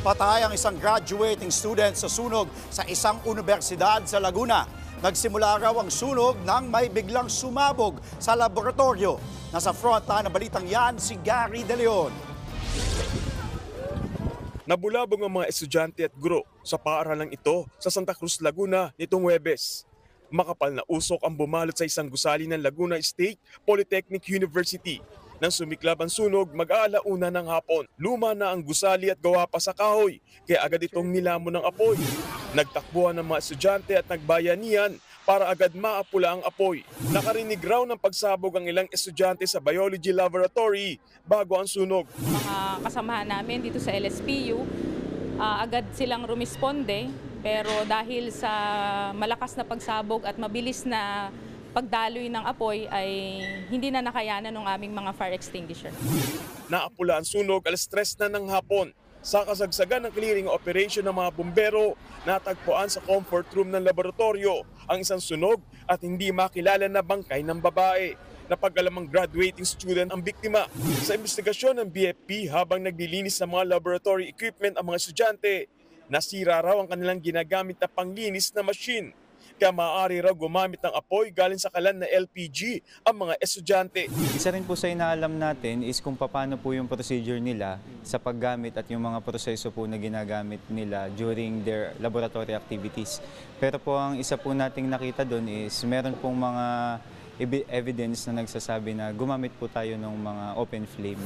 Patay ang isang graduating student sa sunog sa isang universidad sa Laguna. Nagsimula raw ang sunog nang may biglang sumabog sa laboratorio. Nasa frontline ng balitang yan si Gary De Leon. Nabulabog ang mga estudyante at guro sa paaralang ito sa Santa Cruz, Laguna nitong Huwebes. Makapal na usok ang bumalot sa isang gusali ng Laguna State Polytechnic University. Nang sumiklab ang sunog, mag-aalauna ng hapon. Luma na ang gusali at gawa pa sa kahoy, kaya agad itong nilamon ng apoy. Nagtakbuhan ng mga estudyante at nagbayanihan para agad maapula ang apoy. Nakarinig raw ng pagsabog ang ilang estudyante sa biology laboratory bago ang sunog. Mga kasamahan namin dito sa LSPU, agad silang rumisponde, pero dahil sa malakas na pagsabog at mabilis na pagdaloy ng apoy ay hindi na nakayanan ng aming mga fire extinguisher. Naapula ang sunog alas 3 na ng hapon. Sa kasagsagan ng clearing operation ng mga bumbero, natagpuan sa comfort room ng laboratorio ang isang sunog at hindi makilala na bangkay ng babae. Napag-alamang graduating student ang biktima. Sa investigasyon ng BFP habang naglilinis ng mga laboratory equipment ang mga estudyante, nasira raw ang kanilang ginagamit na panglinis na machine. Kaya maaari raw gumamit ng apoy galing sa kalan na LPG ang mga estudyante. Isa rin po sa inaalam natin is kung paano po yung procedure nila sa paggamit at yung mga proseso po na ginagamit nila during their laboratory activities. Pero po ang isa po nating nakita doon is meron pong mga evidence na nagsasabi na gumamit po tayo ng mga open flame.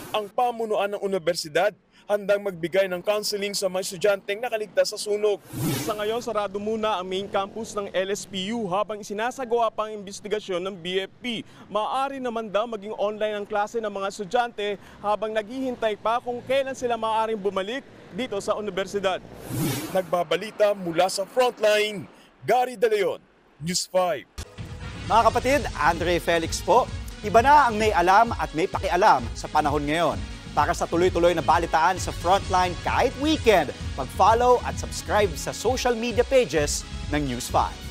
Ang pamunuan ng universidad handang magbigay ng counseling sa mga estudyanteng nakaligtas sa sunog. Sa ngayon, sarado muna ang main campus ng LSPU habang isinasagawa pa ang investigasyon ng BFP. Maaari naman daw maging online ang klase ng mga estudyante habang naghihintay pa kung kailan sila maaaring bumalik dito sa universidad. Nagbabalita mula sa Frontline, Gary De Leon, News 5. Mga kapatid, Andre Felix po. Iba na ang may alam at may pakialam sa panahon ngayon. Para sa tuloy-tuloy na balitaan sa Frontline kahit weekend, mag-follow at subscribe sa social media pages ng News 5.